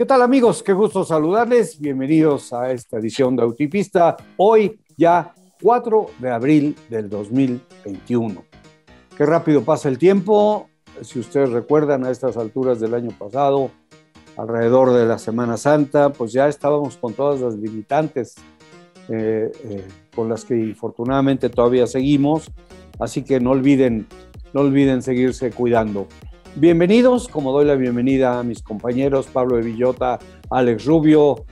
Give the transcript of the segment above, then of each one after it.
tal, amigos? Qué gusto saludarles. Bienvenidos a esta edición de Autopista. Hoy ya 4 de abril del 2021. Qué rápido pasa el tiempo. Si ustedes recuerdan, a estas alturas del año pasado, alrededor de la Semana Santa, pues ya estábamos con todas las limitantes con las que infortunadamente todavía seguimos. Así que no olviden seguirse cuidando. Bienvenidos, como doy la bienvenida a mis compañeros Pablo de Villota, Alex Rubio,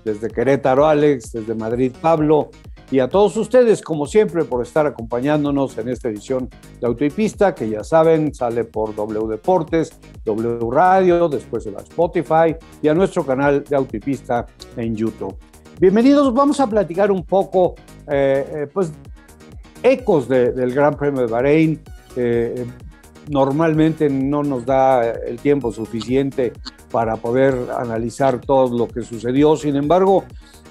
desde Querétaro Alex, desde Madrid Pablo, y a todos ustedes, como siempre, por estar acompañándonos en esta edición de Autopista, que ya saben, sale por W Deportes, W Radio, después en Spotify y a nuestro canal de Autopista en YouTube. Bienvenidos, vamos a platicar un poco, pues, ecos del Gran Premio de Bahrein. Normalmente no nos da el tiempo suficiente para poder analizar todo lo que sucedió. Sin embargo,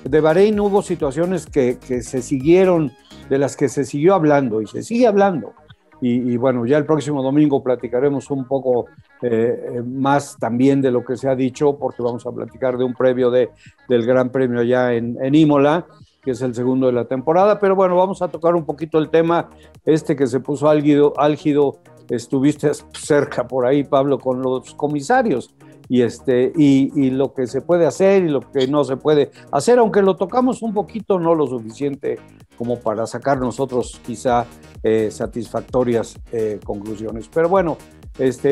de Bahrein hubo situaciones que se siguieron, de las que se siguió hablando y se sigue hablando. Y bueno, ya el próximo domingo platicaremos un poco más también de lo que se ha dicho, porque vamos a platicar de un previo del Gran Premio allá en Imola, que es el segundo de la temporada. Pero bueno, vamos a tocar un poquito el tema que se puso álgido. Estuviste cerca por ahí, Pablo, con los comisarios y lo que se puede hacer y lo que no se puede hacer, aunque lo tocamos un poquito, no lo suficiente como para sacar nosotros quizá satisfactorias conclusiones. Pero bueno,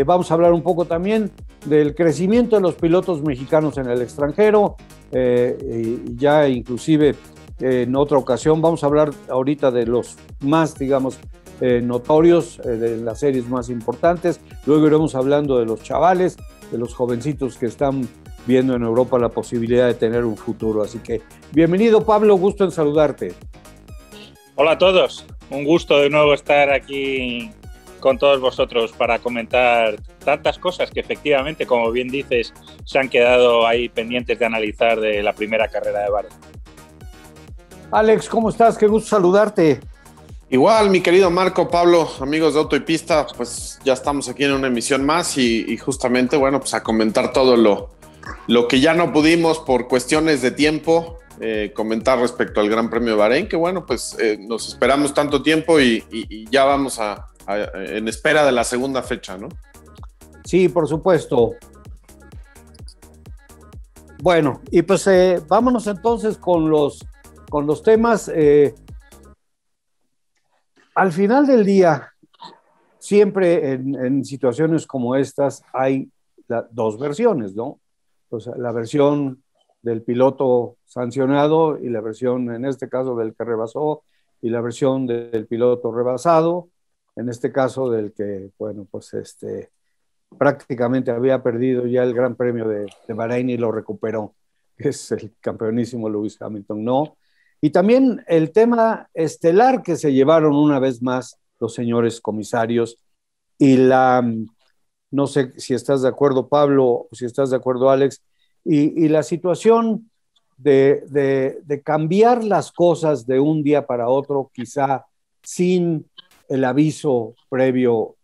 vamos a hablar un poco también del crecimiento de los pilotos mexicanos en el extranjero, y ya inclusive en otra ocasión vamos a hablar ahorita de los más, digamos, notorios, de las series más importantes. Luego iremos hablando de los chavales, de los jovencitos que están viendo en Europa la posibilidad de tener un futuro. Así que bienvenido, Pablo, gusto en saludarte. Hola a todos, un gusto de nuevo estar aquí con todos vosotros para comentar tantas cosas que efectivamente, como bien dices, se han quedado ahí pendientes de analizar de la primera carrera de Bahrein. Alex, ¿cómo estás? Qué gusto saludarte. Igual, mi querido Marco, Pablo, amigos de Autopista, pues ya estamos aquí en una emisión más y justamente, bueno, pues a comentar todo lo que ya no pudimos por cuestiones de tiempo comentar respecto al Gran Premio de Bahrein, que bueno, pues nos esperamos tanto tiempo y ya vamos en espera de la segunda fecha, ¿no? Sí, por supuesto. Bueno, y pues vámonos entonces con los temas. Al final del día, siempre en situaciones como estas hay dos versiones, ¿no? Pues la versión del piloto sancionado y la versión, en este caso, del que rebasó, y la versión del piloto rebasado, en este caso del que, bueno, pues prácticamente había perdido ya el Gran Premio de Bahrein y lo recuperó, que es el campeonísimo Lewis Hamilton, ¿no? Y también el tema estelar que se llevaron una vez más los señores comisarios y no sé si estás de acuerdo, Pablo, o si estás de acuerdo, Alex, y la situación de cambiar las cosas de un día para otro, quizá sin el aviso previo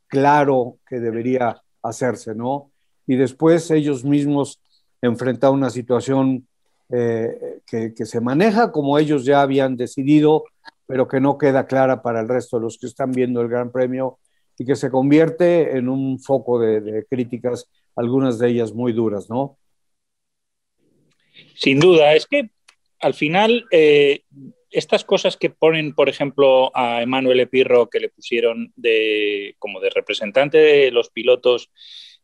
claro que debería hacerse, ¿no? Y después ellos mismos enfrentar una situación que se maneja como ellos ya habían decidido, pero que no queda clara para el resto de los que están viendo el Gran Premio y que se convierte en un foco de críticas, algunas de ellas muy duras, ¿no? Sin duda, es que al final estas cosas que ponen, por ejemplo, a Emanuele Pirro, que le pusieron como de representante de los pilotos,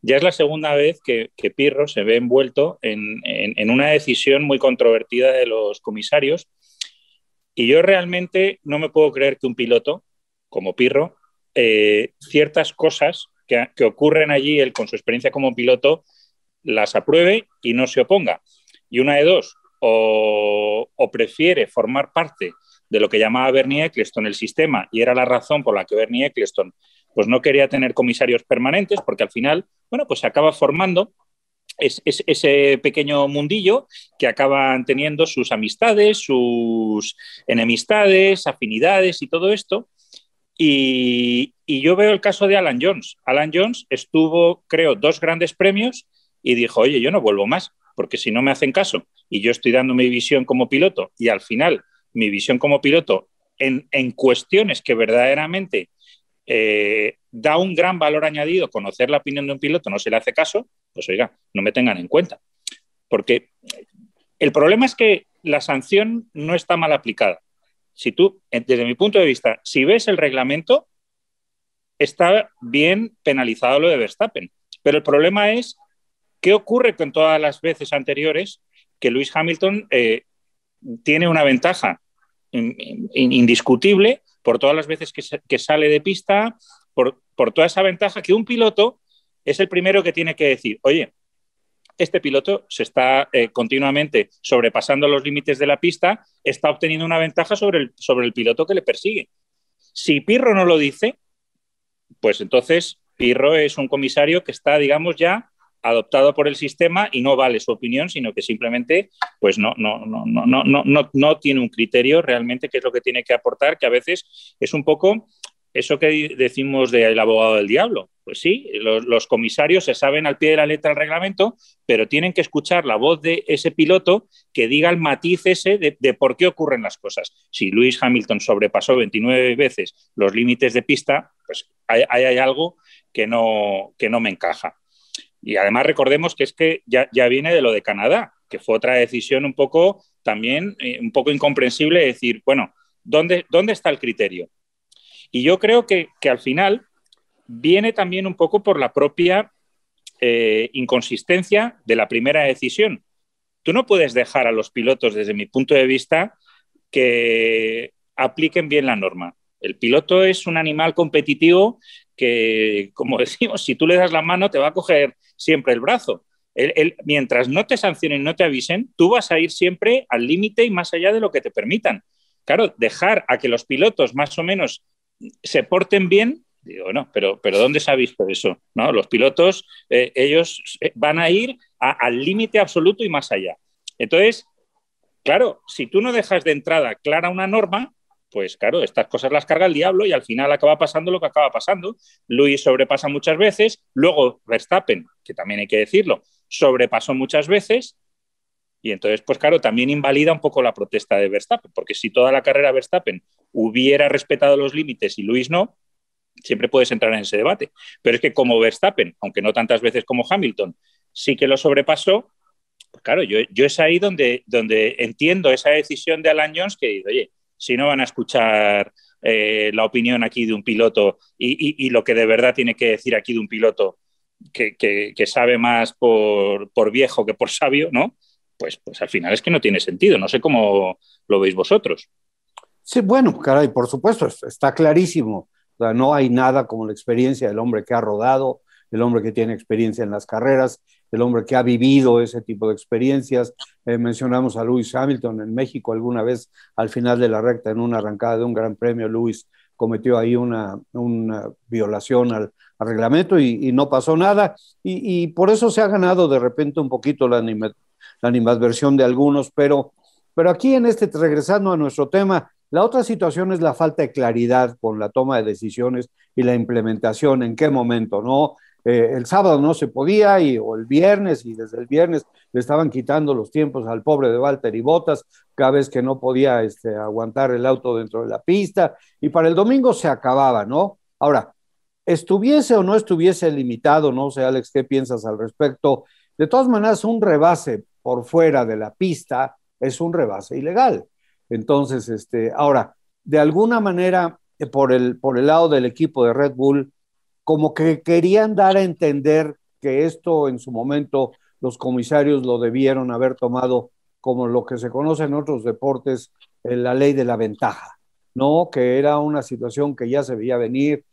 ya es la segunda vez que Pirro se ve envuelto en una decisión muy controvertida de los comisarios. Y yo realmente no me puedo creer que un piloto como Pirro, ciertas cosas que ocurren allí, él con su experiencia como piloto, las apruebe y no se oponga. Y una de dos, o prefiere formar parte de lo que llamaba Bernie Ecclestone el sistema, y era la razón por la que Bernie Ecclestone pues no quería tener comisarios permanentes, porque al final, bueno, pues se acaba formando ese pequeño mundillo que acaban teniendo sus amistades, sus enemistades, afinidades y todo esto. Y yo veo el caso de Alan Jones. Alan Jones estuvo, creo, 2 grandes premios y dijo, oye, yo no vuelvo más, porque si no me hacen caso y yo estoy dando mi visión como piloto y al final mi visión como piloto en cuestiones que verdaderamente da un gran valor añadido, conocer la opinión de un piloto, no se le hace caso, pues oiga, no me tengan en cuenta. Porque el problema es que la sanción no está mal aplicada. Si tú, desde mi punto de vista, si ves el reglamento, está bien penalizado lo de Verstappen. Pero el problema es qué ocurre con todas las veces anteriores que Lewis Hamilton tiene una ventaja indiscutible por todas las veces que sale de pista, por toda esa ventaja que un piloto es el primero que tiene que decir, oye, este piloto se está continuamente sobrepasando los límites de la pista, está obteniendo una ventaja sobre el piloto que le persigue. Si Pirro no lo dice, pues entonces Pirro es un comisario que está, digamos, ya adoptado por el sistema y no vale su opinión, sino que simplemente pues no tiene un criterio realmente qué es lo que tiene que aportar, que a veces es un poco eso que decimos del abogado del diablo. Pues sí, los comisarios se saben al pie de la letra el reglamento, pero tienen que escuchar la voz de ese piloto que diga el matiz ese de por qué ocurren las cosas. Si Lewis Hamilton sobrepasó 29 veces los límites de pista, pues hay algo que no me encaja. Y además recordemos que es que ya viene de lo de Canadá, que fue otra decisión un poco también un poco incomprensible, de decir, bueno, ¿dónde está el criterio? Y yo creo que al final viene también un poco por la propia inconsistencia de la primera decisión. Tú no puedes dejar a los pilotos, desde mi punto de vista, que apliquen bien la norma. El piloto es un animal competitivo que, como decimos, si tú le das la mano te va a coger siempre el brazo. Mientras no te sancionen, no te avisen, tú vas a ir siempre al límite y más allá de lo que te permitan. Claro, dejar a que los pilotos más o menos se porten bien, digo, no, pero ¿dónde se ha visto eso? ¿No? Los pilotos, ellos van a ir al límite absoluto y más allá. Entonces, claro, si tú no dejas de entrada clara una norma, pues claro, estas cosas las carga el diablo y al final acaba pasando lo que acaba pasando. Lewis sobrepasa muchas veces, luego Verstappen, que también hay que decirlo, sobrepasó muchas veces y entonces, pues claro, también invalida un poco la protesta de Verstappen, porque si toda la carrera Verstappen hubiera respetado los límites y Lewis no, siempre puedes entrar en ese debate. Pero es que como Verstappen, aunque no tantas veces como Hamilton, sí que lo sobrepasó, pues claro, yo es ahí donde entiendo esa decisión de Alan Jones que dice, oye, si no van a escuchar la opinión aquí de un piloto y lo que de verdad tiene que decir aquí de un piloto que sabe más por viejo que por sabio, ¿no? Pues al final es que no tiene sentido. No sé cómo lo veis vosotros. Sí, bueno, caray, por supuesto, está clarísimo. O sea, no hay nada como la experiencia del hombre que ha rodado, el hombre que tiene experiencia en las carreras, el hombre que ha vivido ese tipo de experiencias. Mencionamos a Lewis Hamilton en México alguna vez al final de la recta, en una arrancada de un gran premio. Lewis cometió ahí una violación al reglamento y no pasó nada. Y por eso se ha ganado de repente un poquito la animadversión de algunos, pero aquí regresando a nuestro tema, la otra situación es la falta de claridad con la toma de decisiones y la implementación, en qué momento, ¿no? El sábado no se podía o el viernes, y desde el viernes le estaban quitando los tiempos al pobre de Valtteri Bottas cada vez que no podía aguantar el auto dentro de la pista, y para el domingo se acababa, ¿no? Ahora, estuviese o no estuviese limitado, no sé, Alex, ¿qué piensas al respecto? De todas maneras, un rebase por fuera de la pista es un rebase ilegal. Entonces, ahora, de alguna manera, por el lado del equipo de Red Bull, como que querían dar a entender que esto en su momento los comisarios lo debieron haber tomado como lo que se conoce en otros deportes, la ley de la ventaja, ¿no? Que era una situación que ya se veía venir,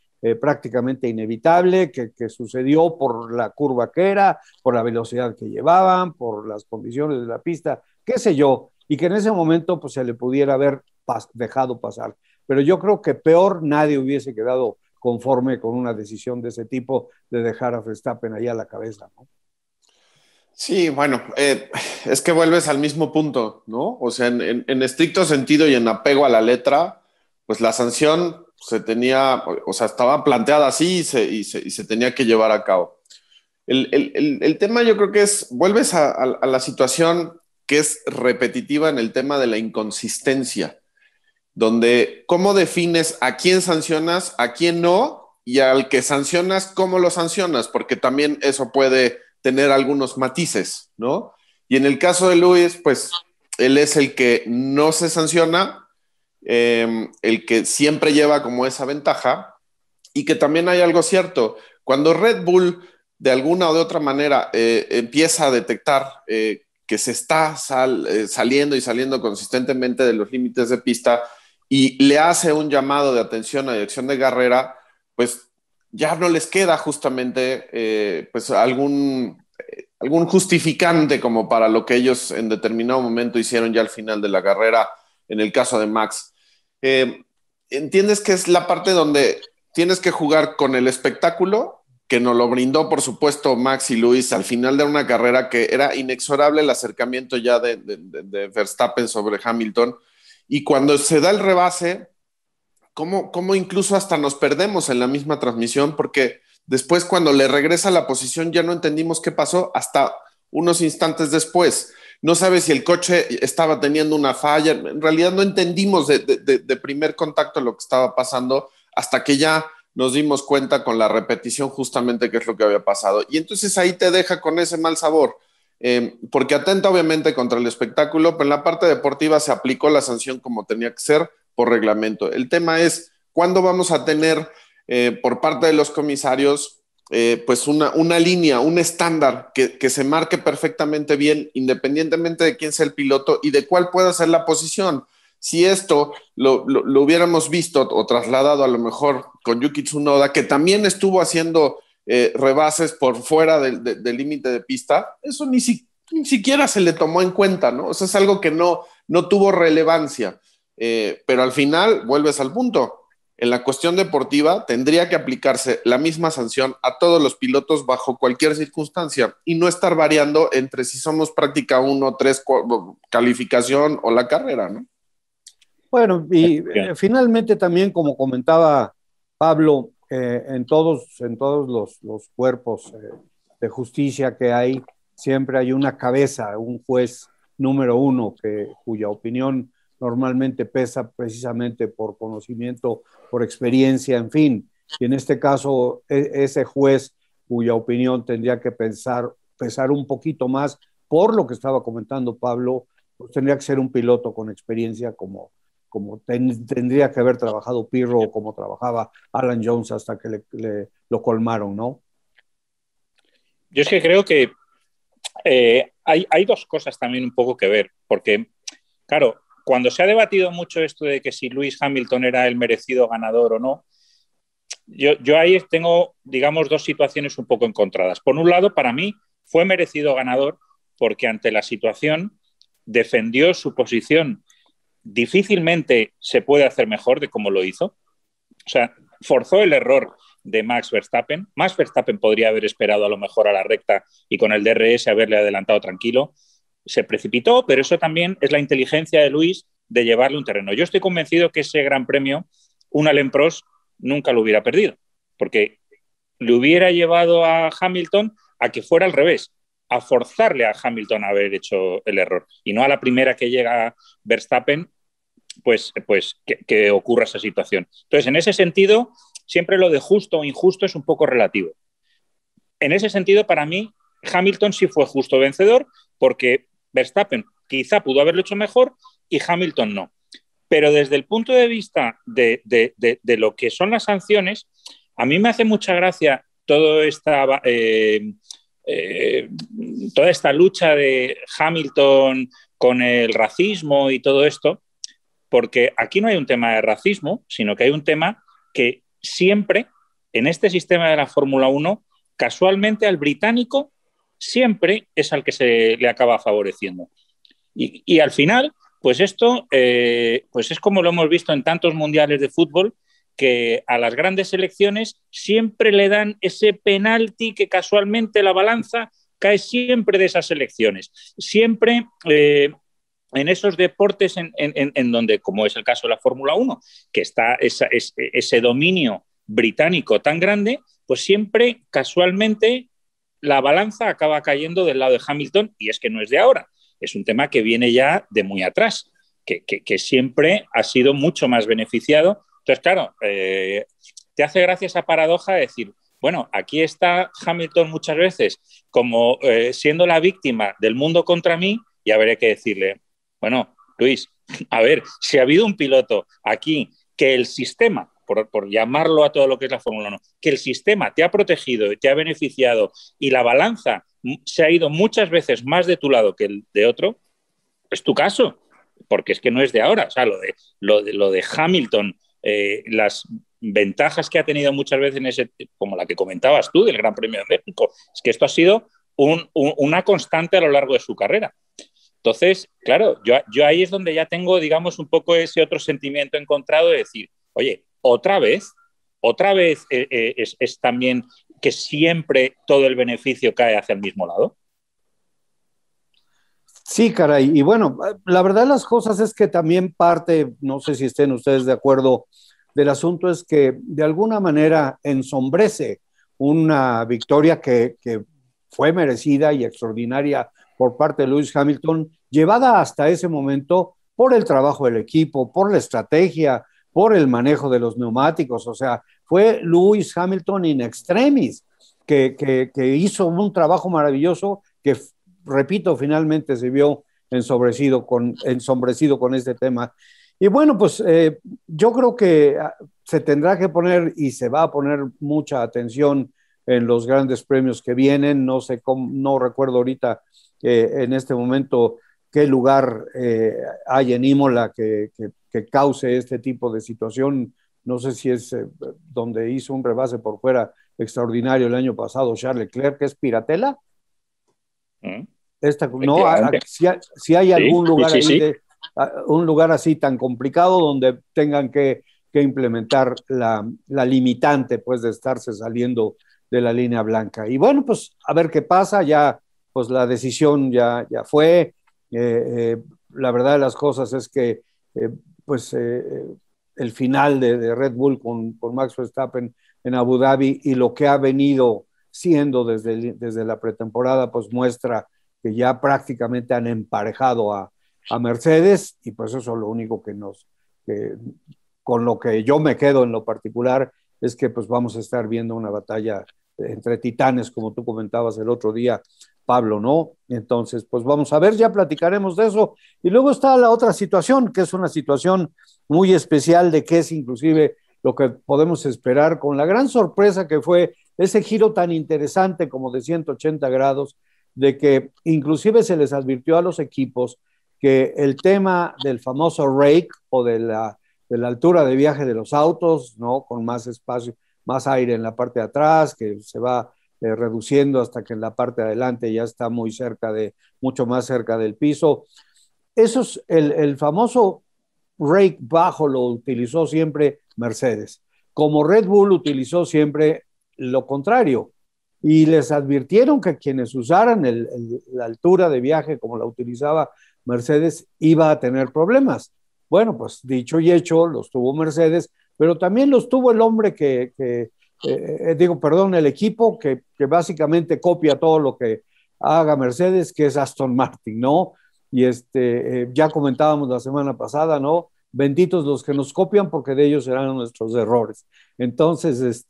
prácticamente inevitable, que sucedió por la curva que era, por la velocidad que llevaban, por las condiciones de la pista, qué sé yo, y que en ese momento pues se le pudiera haber dejado pasar. Pero yo creo que peor nadie hubiese quedado conforme con una decisión de ese tipo de dejar a Verstappen allá a la cabeza, ¿no? Sí, bueno, es que vuelves al mismo punto, ¿no? O sea, en estricto sentido y en apego a la letra, pues la sanción se tenía, o sea, estaba planteada así y se tenía que llevar a cabo. El tema yo creo que vuelves a la situación que es repetitiva en el tema de la inconsistencia, donde cómo defines a quién sancionas, a quién no, y al que sancionas, cómo lo sancionas, porque también eso puede tener algunos matices, ¿no? Y en el caso de Luis, pues él es el que no se sanciona, el que siempre lleva como esa ventaja, y que también hay algo cierto, cuando Red Bull de alguna o de otra manera empieza a detectar que se está saliendo y saliendo consistentemente de los límites de pista y le hace un llamado de atención a dirección de carrera, pues ya no les queda justamente pues algún justificante como para lo que ellos en determinado momento hicieron ya al final de la carrera, en el caso de Max. ¿Entiendes que es la parte donde tienes que jugar con el espectáculo que nos lo brindó, por supuesto, Max y Luis al final de una carrera que era inexorable el acercamiento ya de Verstappen sobre Hamilton? Y cuando se da el rebase, ¿cómo incluso hasta nos perdemos en la misma transmisión? Porque después, cuando le regresa la posición, ya no entendimos qué pasó hasta unos instantes después. No sabes si el coche estaba teniendo una falla. En realidad no entendimos de primer contacto lo que estaba pasando hasta que ya nos dimos cuenta con la repetición justamente qué es lo que había pasado. Y entonces ahí te deja con ese mal sabor, porque atenta obviamente contra el espectáculo, pero en la parte deportiva se aplicó la sanción como tenía que ser por reglamento. El tema es, ¿cuándo vamos a tener por parte de los comisarios pues una línea, un estándar que se marque perfectamente bien, independientemente de quién sea el piloto y de cuál pueda ser la posición? Si esto lo hubiéramos visto o trasladado a lo mejor con Yuki Tsunoda, que también estuvo haciendo rebases por fuera del límite de pista, eso ni siquiera se le tomó en cuenta, ¿no? O sea, es algo que no tuvo relevancia. Pero al final, vuelves al punto. En la cuestión deportiva, tendría que aplicarse la misma sanción a todos los pilotos bajo cualquier circunstancia y no estar variando entre si somos práctica 1, 3, calificación o la carrera, ¿no? Bueno, y finalmente también, como comentaba Pablo, en todos los cuerpos de justicia que hay, siempre hay una cabeza, un juez número uno cuya opinión normalmente pesa precisamente por conocimiento, por experiencia, en fin. Y en este caso, ese juez cuya opinión tendría que pesar un poquito más por lo que estaba comentando Pablo, pues tendría que ser un piloto con experiencia como tendría que haber trabajado Pirro o como trabajaba Alan Jones hasta que lo colmaron, ¿no? Yo es que creo que hay dos cosas también un poco que ver, porque, claro, cuando se ha debatido mucho esto de que si Lewis Hamilton era el merecido ganador o no, yo ahí tengo, digamos, dos situaciones un poco encontradas. Por un lado, para mí fue merecido ganador porque ante la situación defendió su posición. Difícilmente se puede hacer mejor de cómo lo hizo. O sea, forzó el error de Max Verstappen. Max Verstappen podría haber esperado a lo mejor a la recta y con el DRS haberle adelantado tranquilo. Se precipitó, pero eso también es la inteligencia de Luis de llevarle un terreno. Yo estoy convencido que ese gran premio, un Alain Prost nunca lo hubiera perdido, porque le hubiera llevado a Hamilton a que fuera al revés, a forzarle a Hamilton a haber hecho el error, y no a la primera que llega Verstappen, pues que ocurra esa situación. Entonces, en ese sentido, siempre lo de justo o injusto es un poco relativo. En ese sentido, para mí, Hamilton sí fue justo vencedor, porque Verstappen quizá pudo haberlo hecho mejor y Hamilton no. Pero desde el punto de vista de lo que son las sanciones, a mí me hace mucha gracia toda esta lucha de Hamilton con el racismo y todo esto, porque aquí no hay un tema de racismo, sino que hay un tema que siempre, en este sistema de la Fórmula 1, casualmente al británico siempre es al que se le acaba favoreciendo. Y al final, pues esto pues es como lo hemos visto en tantos mundiales de fútbol, que a las grandes selecciones siempre le dan ese penalti que casualmente la balanza cae siempre de esas selecciones. Siempre en esos deportes en donde, como es el caso de la Fórmula 1, que está ese dominio británico tan grande, pues siempre, casualmente, la balanza acaba cayendo del lado de Hamilton, y es que no es de ahora, es un tema que viene ya de muy atrás, que siempre ha sido mucho más beneficiado. Entonces, claro, te hace gracia esa paradoja de decir, bueno, aquí está Hamilton muchas veces como siendo la víctima del mundo contra mí, y habré que decirle, bueno, Luis, a ver, si ha habido un piloto aquí que el sistema, por llamarlo a todo lo que es la Fórmula 1, que el sistema te ha protegido y te ha beneficiado y la balanza se ha ido muchas veces más de tu lado que el de otro, es tu caso, porque es que no es de ahora. O sea, lo de Hamilton, las ventajas que ha tenido muchas veces en ese, como la que comentabas tú del Gran Premio de México, es que esto ha sido una constante a lo largo de su carrera. Entonces, claro, yo ahí es donde ya tengo, digamos, un poco ese otro sentimiento encontrado de decir, oye, otra vez es también que siempre todo el beneficio cae hacia el mismo lado. Sí, caray. Y bueno, la verdad de las cosas es que también parte, no sé si estén ustedes de acuerdo, del asunto es que de alguna manera ensombrece una victoria que fue merecida y extraordinaria por parte de Lewis Hamilton, llevada hasta ese momento por el trabajo del equipo, por la estrategia, por el manejo de los neumáticos. O sea, fue Lewis Hamilton in extremis que hizo un trabajo maravilloso que, repito, finalmente se vio ensombrecido con este tema. Y bueno, pues yo creo que se tendrá que poner y se va a poner mucha atención en los grandes premios que vienen. No sé cómo, no recuerdo ahorita en este momento qué lugar hay en Imola que cause este tipo de situación. No sé si es donde hizo un rebase por fuera extraordinario el año pasado Charles Leclerc, que es Piratela. No, si hay algún lugar ahí, un lugar así tan complicado donde tengan que implementar la limitante, pues, de estarse saliendo de la línea blanca. Y bueno, pues a ver qué pasa. Ya, pues la decisión ya fue. La verdad de las cosas es que pues el final de Red Bull con Max Verstappen en Abu Dhabi y lo que ha venido siendo desde la pretemporada, pues muestra que ya prácticamente han emparejado a Mercedes, y pues eso es lo único con lo que yo me quedo en lo particular, es que pues vamos a estar viendo una batalla entre titanes, como tú comentabas el otro día, Pablo, ¿no? Entonces, pues vamos a ver, ya platicaremos de eso. Y luego está la otra situación, que es una situación muy especial, de que es inclusive lo que podemos esperar, con la gran sorpresa que fue ese giro tan interesante como de 180 grados, de que inclusive se les advirtió a los equipos que el tema del famoso rake o de la altura de viaje de los autos, ¿no? Con más espacio, más aire en la parte de atrás, que se va reduciendo hasta que en la parte de adelante ya está mucho más cerca del piso. Eso es el famoso rake bajo, lo utilizó siempre Mercedes, como Red Bull utilizó siempre lo contrario. Y les advirtieron que quienes usaran la altura de viaje como la utilizaba Mercedes iba a tener problemas. Bueno, pues dicho y hecho, los tuvo Mercedes, pero también los tuvo el hombre el equipo que básicamente copia todo lo que haga Mercedes, que es Aston Martin, ¿no? Y ya comentábamos la semana pasada, ¿no? Benditos los que nos copian, porque de ellos serán nuestros errores. Entonces,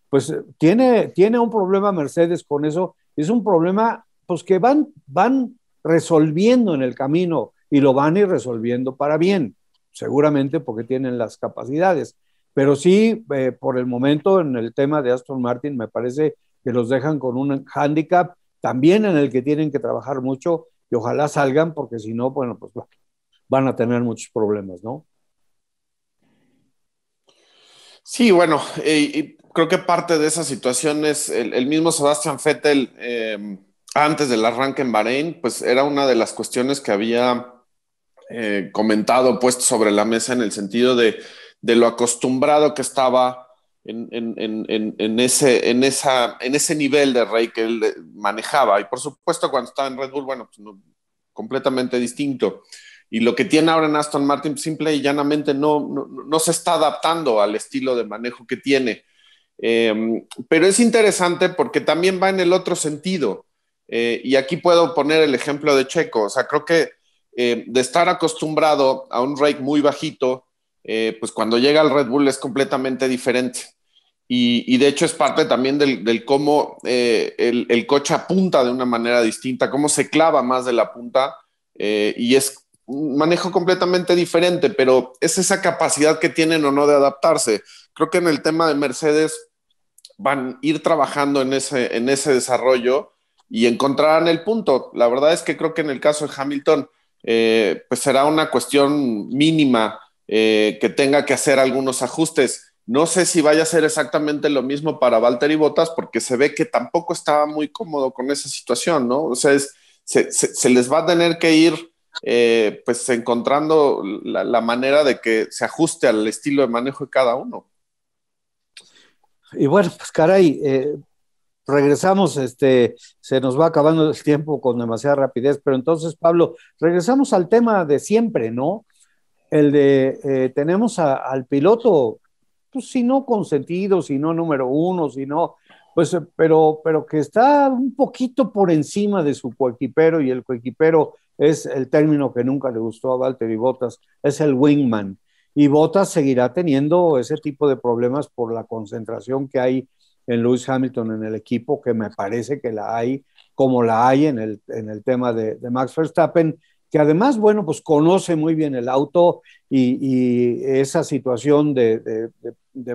pues tiene un problema Mercedes con eso. Es un problema, pues, que van resolviendo en el camino, y lo van a ir resolviendo para bien, seguramente porque tienen las capacidades. Pero sí, por el momento, en el tema de Aston Martin, me parece que los dejan con un hándicap también en el que tienen que trabajar mucho, y ojalá salgan, porque si no, bueno, pues van a tener muchos problemas, ¿no? Sí, bueno, creo que parte de esa situación es el mismo Sebastian Vettel, antes del arranque en Bahrein, pues era una de las cuestiones que había comentado, puesto sobre la mesa, en el sentido de lo acostumbrado que estaba en ese nivel de rey que él manejaba. Y por supuesto, cuando estaba en Red Bull, bueno, pues no, completamente distinto. y lo que tiene ahora en Aston Martin simple y llanamente no se está adaptando al estilo de manejo que tiene. Pero es interesante porque también va en el otro sentido. Y aquí puedo poner el ejemplo de Checo. O sea, creo que de estar acostumbrado a un rake muy bajito, pues cuando llega al Red Bull es completamente diferente. Y de hecho es parte también del cómo el coche apunta de una manera distinta, cómo se clava más de la punta, y es un manejo completamente diferente, pero es esa capacidad que tienen o no de adaptarse. Creo que en el tema de Mercedes van a ir trabajando en ese desarrollo y encontrarán el punto. La verdad es que creo que en el caso de Hamilton, pues será una cuestión mínima, que tenga que hacer algunos ajustes. No sé si vaya a ser exactamente lo mismo para Valtteri Bottas, porque se ve que tampoco estaba muy cómodo con esa situación, ¿no? O sea, se les va a tener que ir pues encontrando la manera de que se ajuste al estilo de manejo de cada uno. Y bueno, pues caray, regresamos, se nos va acabando el tiempo con demasiada rapidez, pero entonces, Pablo, regresamos al tema de siempre, ¿no? El de, tenemos al piloto, pues si no consentido, si no número uno, si no, pues, pero que está un poquito por encima de su coequipero, y el coequipero es el término que nunca le gustó a Valtteri Bottas, es el wingman. Y Bottas seguirá teniendo ese tipo de problemas por la concentración que hay en Lewis Hamilton en el equipo, que me parece que la hay, como la hay en el tema de Max Verstappen, que además, bueno, pues conoce muy bien el auto y esa situación de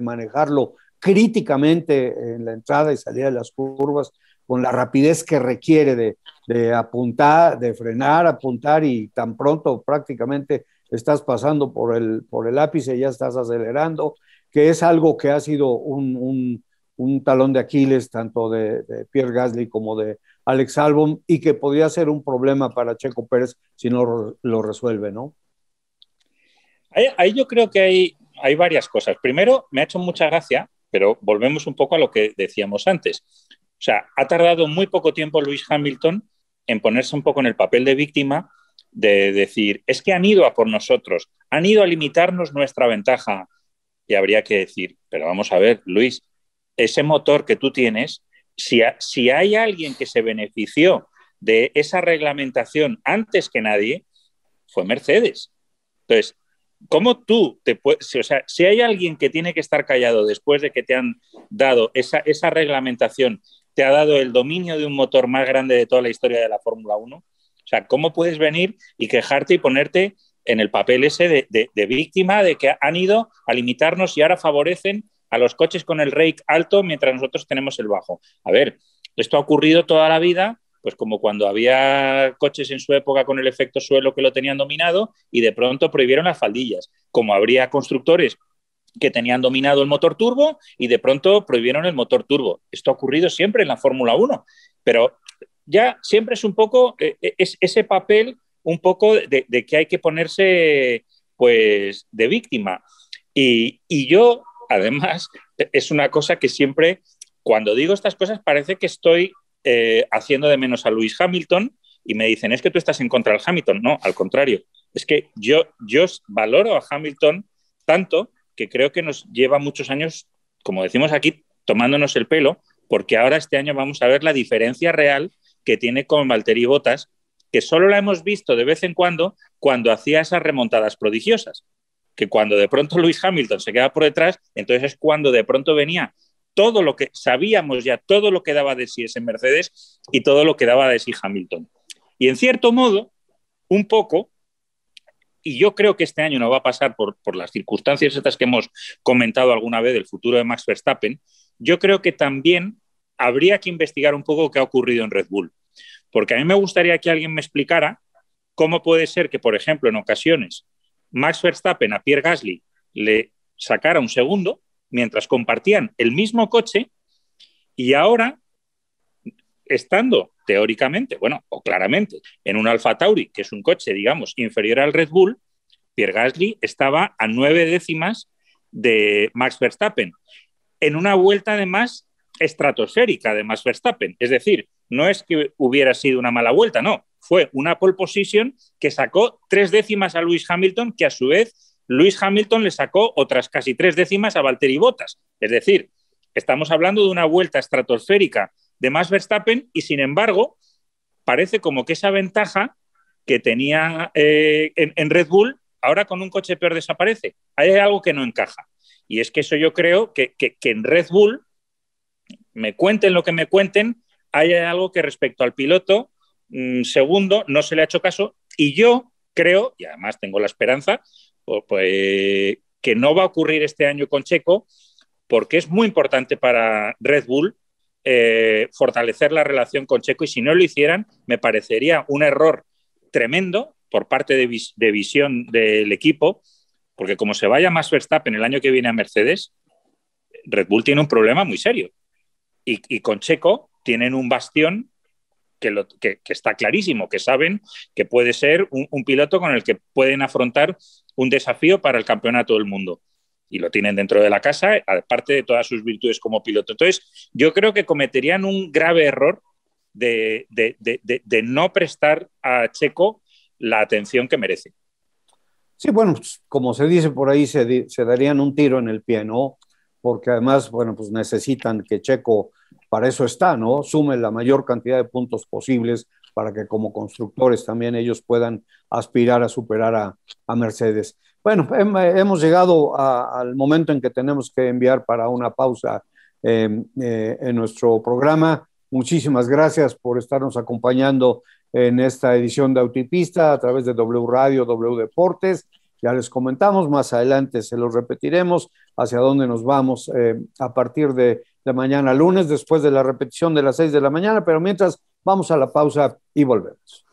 manejarlo críticamente en la entrada y salida de las curvas, con la rapidez que requiere de apuntar, de frenar, apuntar, y tan pronto prácticamente estás pasando por el ápice, ya estás acelerando, que es algo que ha sido un talón de Aquiles tanto de Pierre Gasly como de Alex Albon, y que podría ser un problema para Checo Pérez si no lo resuelve, ¿no? Ahí yo creo que hay varias cosas. Primero, me ha hecho mucha gracia, pero volvemos un poco a lo que decíamos antes. O sea, ha tardado muy poco tiempo Lewis Hamilton en ponerse un poco en el papel de víctima, de decir, es que han ido a por nosotros, han ido a limitarnos nuestra ventaja. Y habría que decir, pero vamos a ver, Luis, ese motor que tú tienes, si hay alguien que se benefició de esa reglamentación antes que nadie, fue Mercedes. Entonces, ¿cómo tú te puedes, o sea, si hay alguien que tiene que estar callado después de que te han dado esa reglamentación, te ha dado el dominio de un motor más grande de toda la historia de la Fórmula 1? O sea, ¿cómo puedes venir y quejarte y ponerte en el papel ese de víctima, de que han ido a limitarnos y ahora favorecen a los coches con el rake alto mientras nosotros tenemos el bajo? A ver, esto ha ocurrido toda la vida, pues como cuando había coches en su época con el efecto suelo que lo tenían dominado y de pronto prohibieron las faldillas, como habría constructores que tenían dominado el motor turbo y de pronto prohibieron el motor turbo. Esto ha ocurrido siempre en la Fórmula 1, pero ya siempre es un poco es ese papel un poco de que hay que ponerse pues de víctima. Y yo, además, es una cosa que siempre, cuando digo estas cosas, parece que estoy haciendo de menos a Lewis Hamilton y me dicen, es que tú estás en contra del Hamilton. No, al contrario. Es que yo valoro a Hamilton tanto que creo que nos lleva muchos años, como decimos aquí, tomándonos el pelo, porque ahora este año vamos a ver la diferencia real que tiene con Valtteri Bottas, que solo la hemos visto de vez en cuando hacía esas remontadas prodigiosas, que cuando de pronto Lewis Hamilton se queda por detrás, entonces es cuando de pronto venía todo lo que sabíamos ya, todo lo que daba de sí ese Mercedes y todo lo que daba de sí Hamilton. Y en cierto modo, un poco, y yo creo que este año no va a pasar por las circunstancias estas que hemos comentado alguna vez del futuro de Max Verstappen, yo creo que también habría que investigar un poco qué ha ocurrido en Red Bull. Porque a mí me gustaría que alguien me explicara cómo puede ser que, por ejemplo, en ocasiones Max Verstappen a Pierre Gasly le sacara un segundo mientras compartían el mismo coche, y ahora, estando teóricamente, bueno, o claramente, en un Alfa Tauri, que es un coche, digamos, inferior al Red Bull, Pierre Gasly estaba a 9 décimas de Max Verstappen, en una vuelta además estratosférica de Max Verstappen. Es decir, no es que hubiera sido una mala vuelta, no. fue una pole position que sacó 3 décimas a Lewis Hamilton, que a su vez Lewis Hamilton le sacó otras casi 3 décimas a Valtteri Bottas. Es decir, estamos hablando de una vuelta estratosférica de Max Verstappen y, sin embargo, parece como que esa ventaja que tenía en Red Bull ahora con un coche peor desaparece. Hay algo que no encaja. Y es que eso yo creo que en Red Bull, me cuenten lo que me cuenten, hay algo que respecto al piloto segundo no se le ha hecho caso. Y yo creo, y además tengo la esperanza, pues, que no va a ocurrir este año con Checo, porque es muy importante para Red Bull fortalecer la relación con Checo, y si no lo hicieran, me parecería un error tremendo por parte de visión del equipo, porque como se vaya Max Verstappen el año que viene a Mercedes, Red Bull tiene un problema muy serio. Y con Checo tienen un bastión que está clarísimo, que saben que puede ser un piloto con el que pueden afrontar un desafío para el campeonato del mundo. Y lo tienen dentro de la casa, aparte de todas sus virtudes como piloto. Entonces, yo creo que cometerían un grave error de no prestar a Checo la atención que merece. Sí, bueno, pues, como se dice por ahí, se darían un tiro en el pie, ¿no? Porque además, bueno, pues necesitan que Checo, para eso está, ¿no? Sume la mayor cantidad de puntos posibles para que como constructores también ellos puedan aspirar a superar a Mercedes. Bueno, hemos llegado al momento en que tenemos que enviar para una pausa en nuestro programa. Muchísimas gracias por estarnos acompañando en esta edición de Autopista a través de W Radio, W Deportes. Ya les comentamos, más adelante se los repetiremos hacia dónde nos vamos a partir de mañana lunes, después de la repetición de las 6 de la mañana, pero mientras vamos a la pausa y volvemos.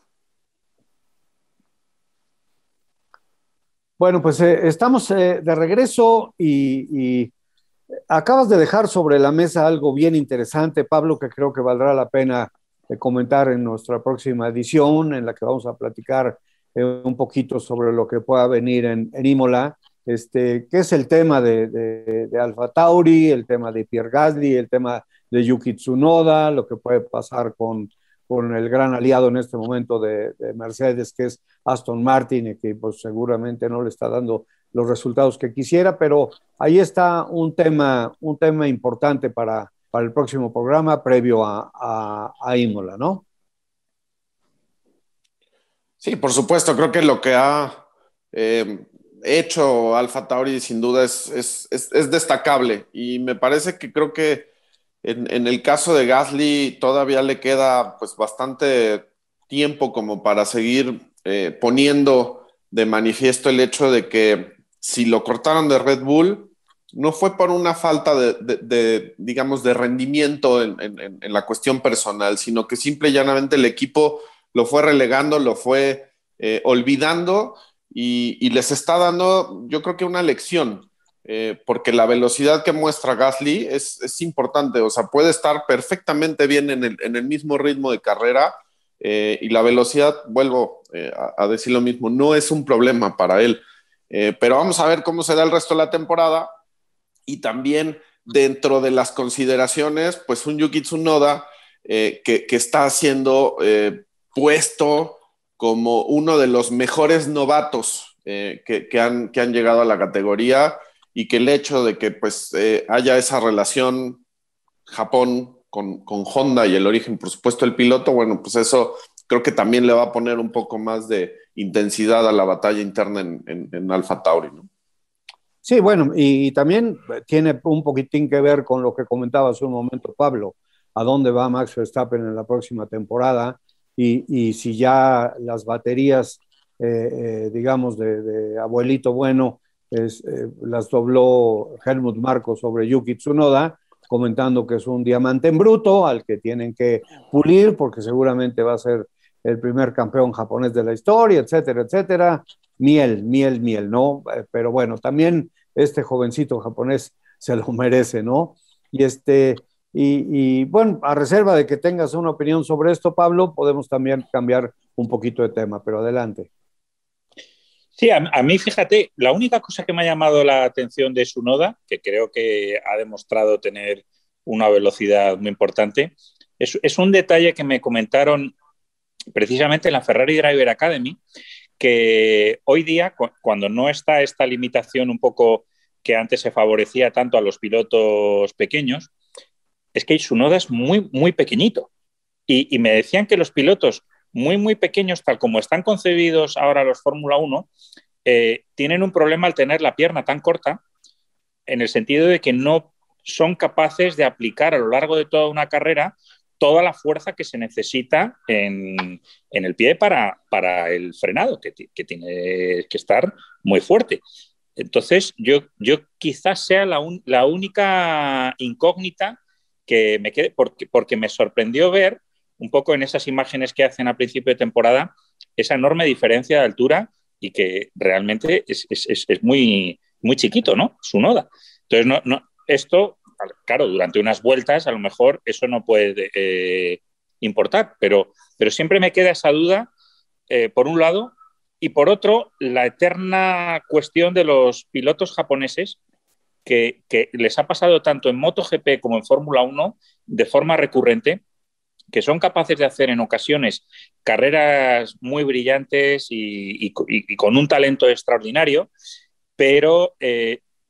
Bueno, pues estamos de regreso y acabas de dejar sobre la mesa algo bien interesante, Pablo, que creo que valdrá la pena comentar en nuestra próxima edición, en la que vamos a platicar un poquito sobre lo que pueda venir en Imola, que es el tema de Alfa Tauri, el tema de Pierre Gasly, el tema de Yuki Tsunoda, lo que puede pasar con el gran aliado en este momento de Mercedes, que es Aston Martin, y que pues, seguramente no le está dando los resultados que quisiera, pero ahí está un tema importante para el próximo programa previo a Imola, ¿no? Sí, por supuesto, creo que lo que ha hecho Alfa Tauri sin duda es destacable, y me parece que creo que en el caso de Gasly todavía le queda pues bastante tiempo como para seguir poniendo de manifiesto el hecho de que si lo cortaron de Red Bull no fue por una falta digamos, de rendimiento en la cuestión personal, sino que simple y llanamente el equipo lo fue relegando, lo fue olvidando, y les está dando, yo creo que una lección. Porque la velocidad que muestra Gasly es importante, o sea, puede estar perfectamente bien en el mismo ritmo de carrera, y la velocidad, vuelvo a decir lo mismo, no es un problema para él, pero vamos a ver cómo se da el resto de la temporada, y también dentro de las consideraciones, pues un Yuki Tsunoda que está siendo puesto como uno de los mejores novatos que han llegado a la categoría, y que el hecho de que pues haya esa relación Japón con Honda y el origen, por supuesto, el piloto, bueno, pues eso creo que también le va a poner un poco más de intensidad a la batalla interna en Alfa Tauri, ¿no? Sí, bueno, y también tiene un poquitín que ver con lo que comentaba hace un momento Pablo, a dónde va Max Verstappen en la próxima temporada, y si ya las baterías, digamos, de abuelito bueno, las dobló Helmut Marko sobre Yuki Tsunoda, comentando que es un diamante en bruto al que tienen que pulir porque seguramente va a ser el primer campeón japonés de la historia, etcétera, etcétera. Miel, ¿no? Pero bueno, también este jovencito japonés se lo merece, ¿no? Y bueno, a reserva de que tengas una opinión sobre esto, Pablo, podemos también cambiar un poquito de tema, pero adelante. Sí, a mí, fíjate, la única cosa que me ha llamado la atención de Tsunoda, que creo que ha demostrado tener una velocidad muy importante, es un detalle que me comentaron precisamente en la Ferrari Driver Academy, que hoy día, cuando no está esta limitación un poco que antes se favorecía tanto a los pilotos pequeños, es que Tsunoda es muy, muy pequeñito. Y me decían que los pilotos muy, muy pequeños, tal como están concebidos ahora los Fórmula 1, tienen un problema al tener la pierna tan corta, en el sentido de que no son capaces de aplicar a lo largo de toda una carrera toda la fuerza que se necesita en el pie para el frenado, que tiene que estar muy fuerte. Entonces, yo quizás sea la única incógnita que me quede, porque me sorprendió ver un poco en esas imágenes que hacen a principio de temporada esa enorme diferencia de altura y que realmente es muy, muy chiquito, ¿no? Tsunoda. Entonces, esto, claro, durante unas vueltas a lo mejor eso no puede importar, pero siempre me queda esa duda, por un lado, y por otro, la eterna cuestión de los pilotos japoneses que les ha pasado tanto en MotoGP como en Fórmula 1 de forma recurrente, que son capaces de hacer en ocasiones carreras muy brillantes y con un talento extraordinario, pero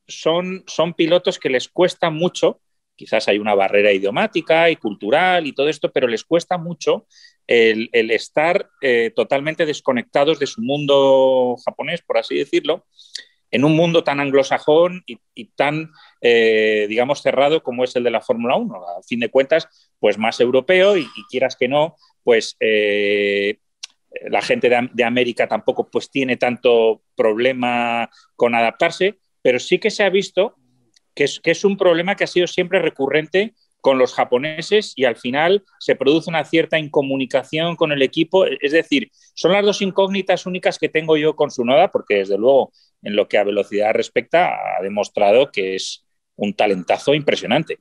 son pilotos que les cuesta mucho, quizás hay una barrera idiomática y cultural y todo esto, pero les cuesta mucho el estar totalmente desconectados de su mundo japonés, por así decirlo, en un mundo tan anglosajón y tan, digamos, cerrado como es el de la Fórmula 1. A fin de cuentas, pues más europeo y quieras que no, pues la gente de América tampoco pues tiene tanto problema con adaptarse, pero sí que se ha visto que es un problema que ha sido siempre recurrente con los japoneses y al final se produce una cierta incomunicación con el equipo. Es decir, son las dos incógnitas únicas que tengo yo con Tsunoda, porque desde luego en lo que a velocidad respecta ha demostrado que es un talentazo impresionante.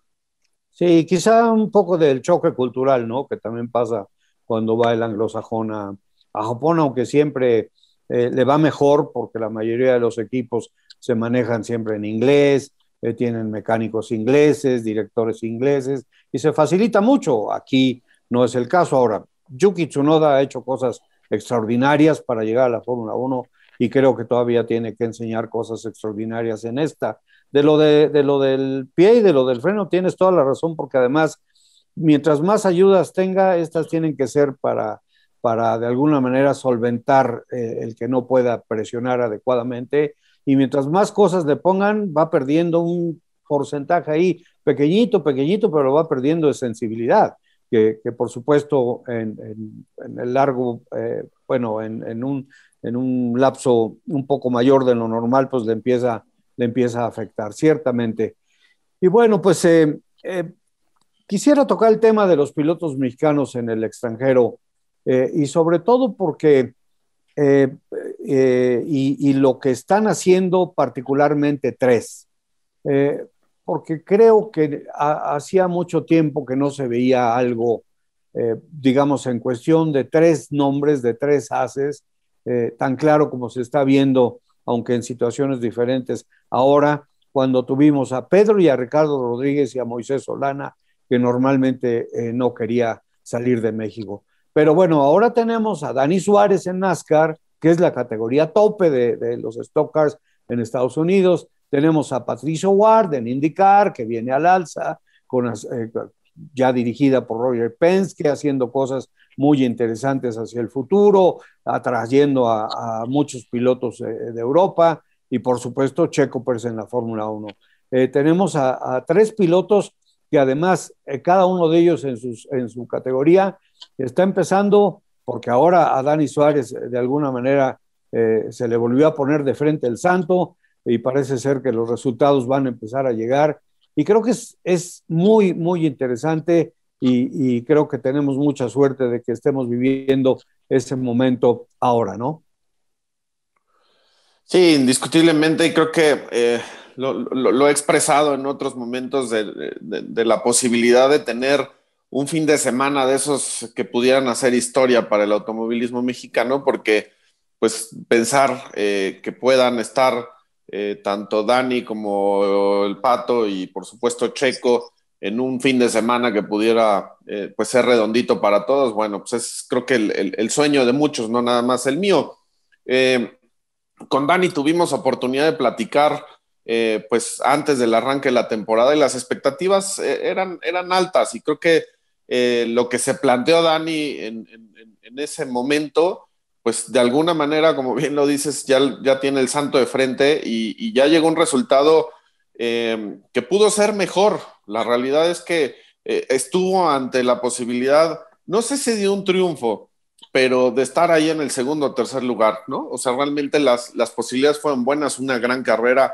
Sí, quizá un poco del choque cultural, ¿no? Que también pasa cuando va el anglosajón a Japón, aunque siempre le va mejor porque la mayoría de los equipos se manejan siempre en inglés, tienen mecánicos ingleses, directores ingleses, y se facilita mucho. Aquí no es el caso. Ahora, Yuki Tsunoda ha hecho cosas extraordinarias para llegar a la Fórmula 1 y creo que todavía tiene que enseñar cosas extraordinarias en esta. De lo del pie y de lo del freno tienes toda la razón, porque además, mientras más ayudas tenga, estas tienen que ser para de alguna manera solventar el que no pueda presionar adecuadamente, y mientras más cosas le pongan, va perdiendo un porcentaje ahí pequeñito, pequeñito, pero va perdiendo de sensibilidad, que por supuesto en el largo, bueno, en un lapso un poco mayor de lo normal, pues le empieza a afectar, ciertamente. Y bueno, pues quisiera tocar el tema de los pilotos mexicanos en el extranjero, y sobre todo porque y lo que están haciendo particularmente tres, eh, porque creo que hacía mucho tiempo que no se veía algo, digamos, en cuestión de tres nombres, de tres haces, tan claro como se está viendo, aunque en situaciones diferentes ahora, cuando tuvimos a Pedro y a Ricardo Rodríguez y a Moisés Solana, que normalmente no quería salir de México. Pero bueno, ahora tenemos a Dani Suárez en NASCAR, que es la categoría tope de los Stock Cars en Estados Unidos. Tenemos a Patricio Ward en IndyCar, que viene al alza, ya dirigida por Roger Penske, haciendo cosas muy interesantes hacia el futuro, atrayendo a muchos pilotos de Europa, y por supuesto Checo Pérez en la Fórmula 1. Tenemos a tres pilotos que además cada uno de ellos en su categoría está empezando, porque ahora a Dani Suárez de alguna manera se le volvió a poner de frente el santo, y parece ser que los resultados van a empezar a llegar, y creo que es muy, muy interesante, y creo que tenemos mucha suerte de que estemos viviendo ese momento ahora, ¿no? Sí, indiscutiblemente, y creo que lo he expresado en otros momentos de la posibilidad de tener un fin de semana de esos que pudieran hacer historia para el automovilismo mexicano, porque pues pensar que puedan estar tanto Dani como el Pato y por supuesto Checo en un fin de semana que pudiera pues ser redondito para todos. Bueno, pues es creo que el sueño de muchos, no nada más el mío. Con Dani tuvimos oportunidad de platicar pues antes del arranque de la temporada y las expectativas eran altas, y creo que lo que se planteó Dani en ese momento, pues de alguna manera, como bien lo dices, ya tiene el santo de frente, y ya llegó un resultado que pudo ser mejor. La realidad es que estuvo ante la posibilidad, no sé si de un triunfo, pero de estar ahí en el segundo o tercer lugar, ¿no? O sea, realmente las posibilidades fueron buenas, una carrera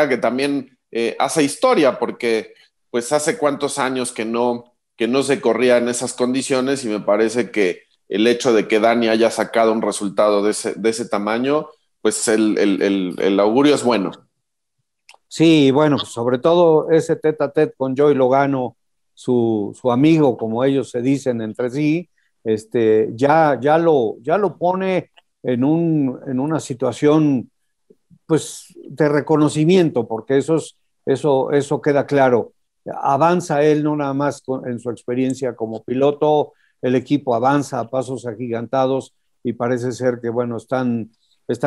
que también hace historia, porque pues hace cuántos años que no se corría en esas condiciones, y me parece que el hecho de que Dani haya sacado un resultado de ese tamaño, pues el augurio es bueno. Sí, bueno, pues sobre todo ese tete a tete con Joey Logano, su amigo, como ellos se dicen entre sí, ya lo pone en una situación pues de reconocimiento, porque eso queda claro. Avanza él no nada más en su experiencia como piloto, el equipo avanza a pasos agigantados y parece ser que, bueno, están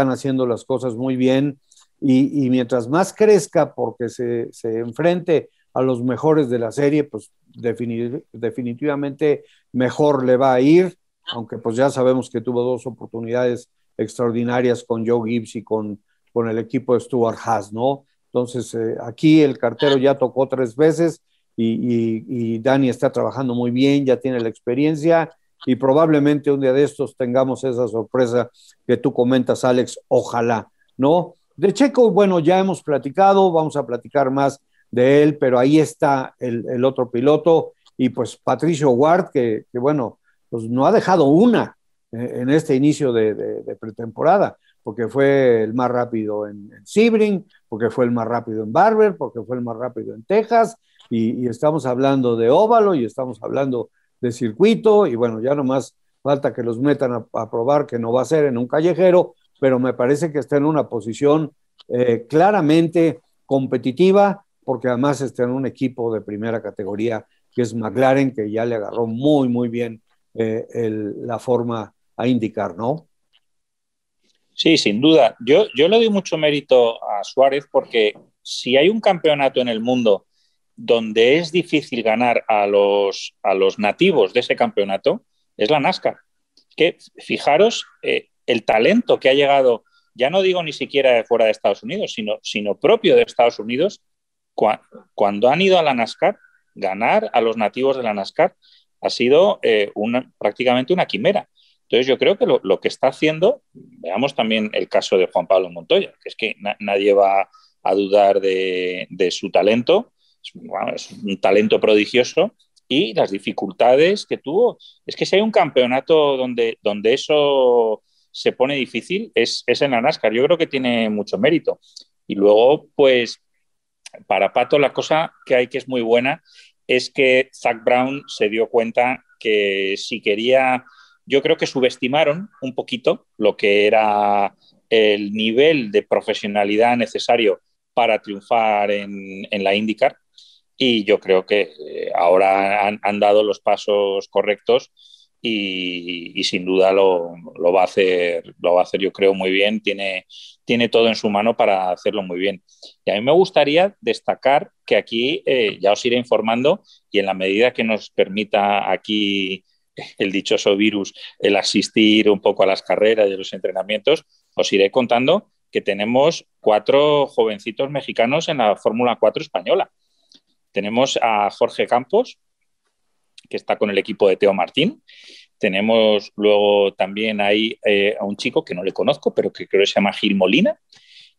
haciendo las cosas muy bien, y mientras más crezca porque se enfrente a los mejores de la serie, pues definitivamente mejor le va a ir, aunque pues ya sabemos que tuvo dos oportunidades extraordinarias con Joe Gibbs y con el equipo de Stuart Haas, ¿no? Entonces, aquí el cartero ya tocó 3 veces, y Dani está trabajando muy bien, ya tiene la experiencia, y probablemente un día de estos tengamos esa sorpresa que tú comentas, Alex, ojalá, ¿no? De Checo, bueno, ya hemos platicado, vamos a platicar más de él, pero ahí está el otro piloto, y pues Patricio Ward, que bueno, pues no ha dejado una en este inicio de pretemporada, porque fue el más rápido en Sebring, porque fue el más rápido en Barber, porque fue el más rápido en Texas, y estamos hablando de óvalo, y estamos hablando de circuito, y bueno, ya nomás falta que los metan a probar, que no va a ser en un callejero, pero me parece que está en una posición claramente competitiva, porque además está en un equipo de primera categoría, que es McLaren, que ya le agarró muy, muy bien la forma a indicar, ¿no? Sí, sin duda. Yo le doy mucho mérito a Suárez porque si hay un campeonato en el mundo donde es difícil ganar a los nativos de ese campeonato, es la NASCAR. Que fijaros el talento que ha llegado, ya no digo ni siquiera de fuera de Estados Unidos, sino propio de Estados Unidos, cuando han ido a la NASCAR, ganar a los nativos de la NASCAR ha sido prácticamente una quimera. Entonces yo creo que lo que está haciendo, veamos también el caso de Juan Pablo Montoya, que es que nadie va a dudar de su talento, es un talento prodigioso, y las dificultades que tuvo. Es que si hay un campeonato donde eso se pone difícil, es en la NASCAR. Yo creo que tiene mucho mérito. Y luego, pues, para Pato, la cosa que hay que es muy buena es que Zak Brown se dio cuenta que si quería, yo creo que subestimaron un poquito lo que era el nivel de profesionalidad necesario para triunfar en la IndyCar, y yo creo que ahora han dado los pasos correctos, y sin duda lo va a hacer, yo creo, muy bien. Tiene todo en su mano para hacerlo muy bien. Y a mí me gustaría destacar que aquí ya os iré informando, y en la medida que nos permita aquí el dichoso virus el asistir un poco a las carreras y a los entrenamientos, os iré contando que tenemos 4 jovencitos mexicanos en la Fórmula 4 española. Tenemos a Jorge Campos, que está con el equipo de Teo Martín. Tenemos luego también ahí a un chico que no le conozco, pero que creo que se llama Gil Molina.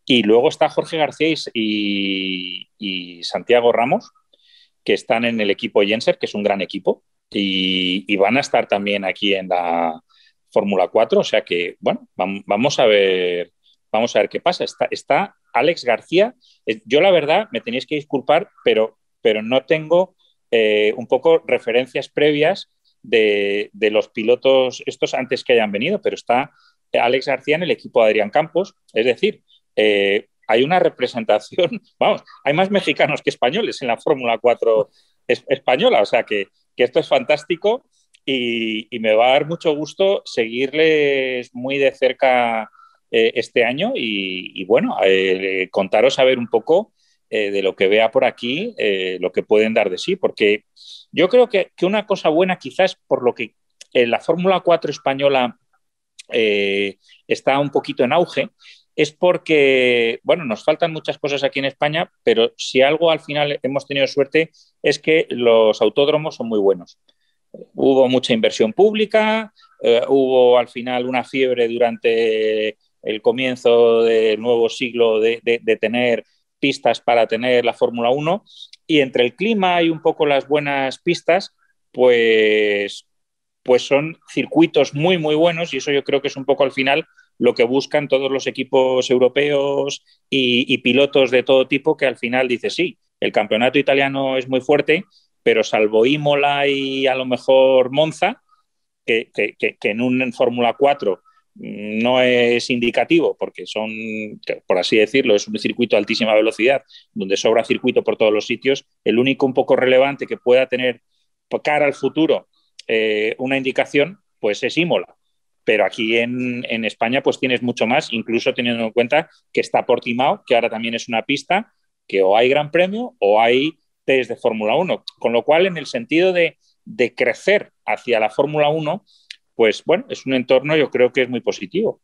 Y luego está Jorge García y Santiago Ramos, que están en el equipo Jenser, que es un gran equipo, y van a estar también aquí en la Fórmula 4. O sea que, bueno, vamos a ver qué pasa. Está Alex García. Yo, la verdad, me tenéis que disculpar, pero no tengo un poco referencias previas de los pilotos estos antes que hayan venido, pero está Alex García en el equipo de Adrián Campos. Es decir, hay una representación, vamos, hay más mexicanos que españoles en la Fórmula 4 española, o sea que esto es fantástico y me va a dar mucho gusto seguirles muy de cerca este año y bueno, contaros a ver un poco de lo que vea por aquí, lo que pueden dar de sí, porque yo creo que una cosa buena quizás por lo que la Fórmula 4 española está un poquito en auge, es porque, bueno, nos faltan muchas cosas aquí en España, pero si algo al final hemos tenido suerte es que los autódromos son muy buenos. Hubo mucha inversión pública, hubo al final una fiebre durante el comienzo del nuevo siglo de tener pistas para tener la Fórmula 1 y entre el clima y un poco las buenas pistas, pues son circuitos muy, muy buenos y eso yo creo que es un poco al final lo que buscan todos los equipos europeos y pilotos de todo tipo que al final dice sí, el campeonato italiano es muy fuerte, pero salvo Imola y a lo mejor Monza, que en un Fórmula 4 no es indicativo porque son, por así decirlo, es un circuito de altísima velocidad donde sobra circuito por todos los sitios, el único un poco relevante que pueda tener cara al futuro una indicación, pues es Imola. Pero aquí en España pues tienes mucho más, incluso teniendo en cuenta que está Portimao, que ahora también es una pista que o hay Gran Premio o hay test de Fórmula 1. Con lo cual, en el sentido de crecer hacia la Fórmula 1, pues bueno, es un entorno yo creo que es muy positivo.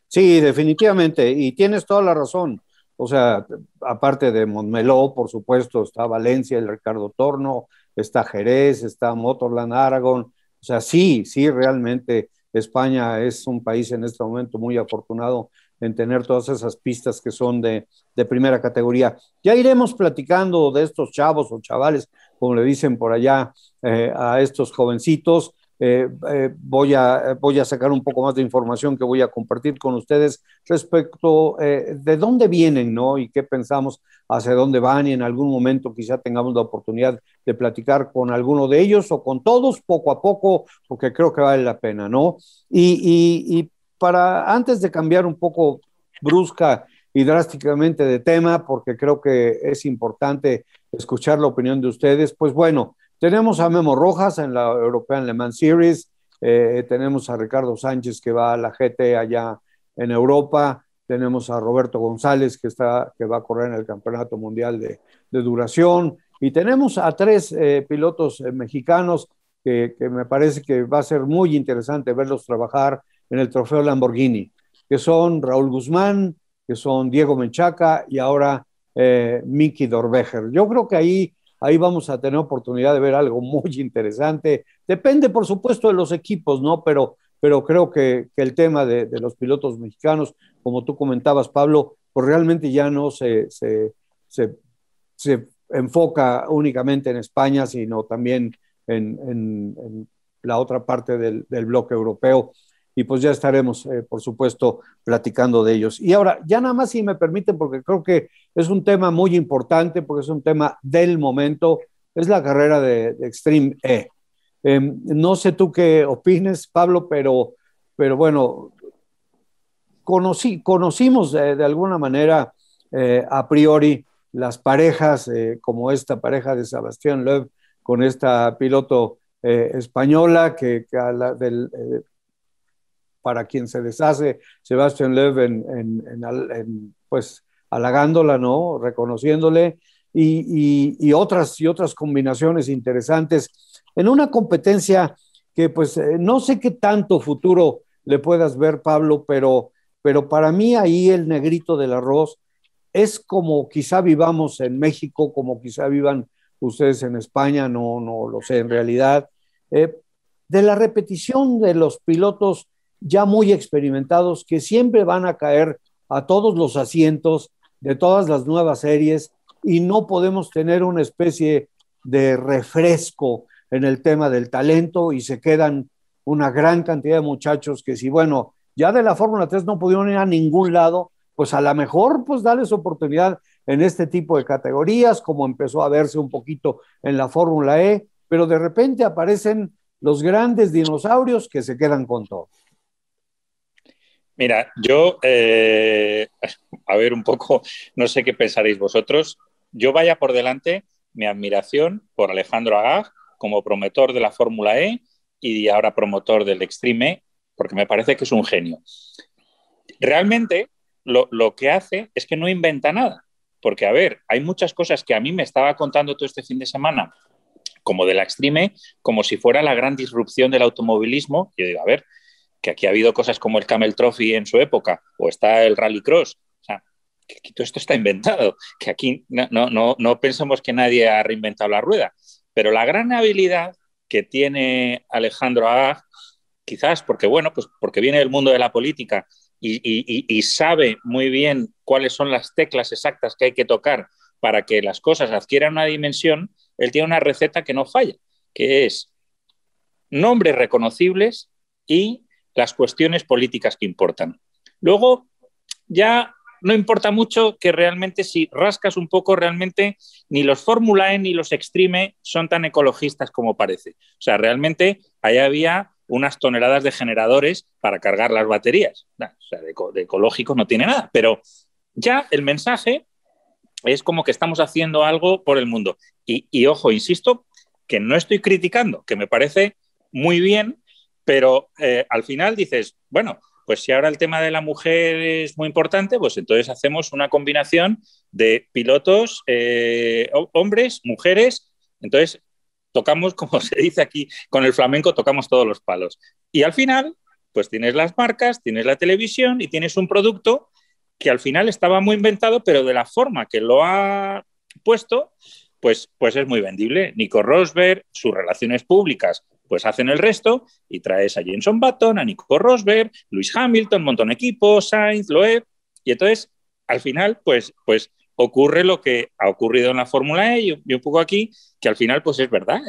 Sí, definitivamente, y tienes toda la razón. O sea, aparte de Montmeló, por supuesto, está Valencia, el Ricardo Torno, está Jerez, está Motorland Aragon. O sea, sí, realmente España es un país en este momento muy afortunado en tener todas esas pistas que son de primera categoría. Ya iremos platicando de estos chavos o chavales, como le dicen por allá, a estos jovencitos. Voy a sacar un poco más de información que voy a compartir con ustedes respecto de dónde vienen, ¿no? Y qué pensamos, hacia dónde van, y en algún momento quizá tengamos la oportunidad de platicar con alguno de ellos o con todos poco a poco, porque creo que vale la pena, ¿no? Y para, antes de cambiar un poco brusca y drásticamente de tema, porque creo que es importante escuchar la opinión de ustedes, pues bueno, tenemos a Memo Rojas en la European Le Mans Series, tenemos a Ricardo Sánchez que va a la GT allá en Europa, tenemos a Roberto González que va a correr en el Campeonato Mundial de Duración, y tenemos a tres pilotos mexicanos que me parece que va a ser muy interesante verlos trabajar en el trofeo Lamborghini, que son Raúl Guzmán, que son Diego Menchaca y ahora Miki Dorbejer. Yo creo que ahí vamos a tener oportunidad de ver algo muy interesante. Depende, por supuesto, de los equipos, ¿no? Pero creo que el tema de los pilotos mexicanos, como tú comentabas, Pablo, pues realmente ya no se enfoca únicamente en España, sino también en la otra parte del bloque europeo. Y pues ya estaremos, por supuesto, platicando de ellos. Y ahora, ya nada más si me permiten, porque creo que es un tema muy importante, porque es un tema del momento, es la carrera de Extreme E. No sé tú qué opines, Pablo, pero bueno, conocimos de alguna manera a priori las parejas, como esta pareja de Sebastián Loeb con esta piloto española que para quien se deshace Sebastián Loeb pues halagándola, ¿no? Reconociéndole y otras combinaciones interesantes en una competencia que pues no sé qué tanto futuro le puedas ver, Pablo, pero para mí ahí el negrito del arroz es como quizá vivamos en México, como quizá vivan ustedes en España, no lo sé en realidad, de la repetición de los pilotos ya muy experimentados que siempre van a caer a todos los asientos de todas las nuevas series y no podemos tener una especie de refresco en el tema del talento y se quedan una gran cantidad de muchachos que si, bueno, ya de la Fórmula 3 no pudieron ir a ningún lado, pues a lo mejor pues darles oportunidad en este tipo de categorías, como empezó a verse un poquito en la Fórmula E, pero de repente aparecen los grandes dinosaurios que se quedan con todo. Mira, yo, a ver un poco, no sé qué pensaréis vosotros. Yo vaya por delante mi admiración por Alejandro Agag como promotor de la Fórmula E y ahora promotor del Extreme E, porque me parece que es un genio. Realmente lo que hace es que no inventa nada. Porque, a ver, hay muchas cosas que a mí me estaba contando todo este fin de semana, como de la Extreme, como si fuera la gran disrupción del automovilismo. Y yo digo, a ver, que aquí ha habido cosas como el Camel Trophy en su época, o está el Rallycross. O sea, que todo esto está inventado, que aquí no pensamos que nadie ha reinventado la rueda. Pero la gran habilidad que tiene Alejandro Agag, quizás porque, bueno, pues porque viene del mundo de la política y sabe muy bien cuáles son las teclas exactas que hay que tocar para que las cosas adquieran una dimensión, él tiene una receta que no falla, que es nombres reconocibles y las cuestiones políticas que importan. Luego, ya no importa mucho que realmente si rascas un poco, realmente ni los Fórmula E ni los Extreme son tan ecologistas como parece. O sea, realmente ahí había unas toneladas de generadores para cargar las baterías. O sea, de ecológico no tiene nada, pero ya el mensaje es como que estamos haciendo algo por el mundo. Y ojo, insisto, que no estoy criticando, que me parece muy bien, pero al final dices, bueno, pues si ahora el tema de la mujer es muy importante, pues entonces hacemos una combinación de pilotos, hombres, mujeres, entonces tocamos, como se dice aquí, con el flamenco tocamos todos los palos. Y al final, pues tienes las marcas, tienes la televisión y tienes un producto que al final estaba muy inventado, pero de la forma que lo ha puesto, pues es muy vendible. Nico Rosberg, sus relaciones públicas, pues hacen el resto y traes a Jenson Button, a Nico Rosberg, Lewis Hamilton, un montón de equipos, Sainz, Loeb, y entonces al final pues ocurre lo que ha ocurrido en la Fórmula E y un poco aquí, que al final pues es verdad,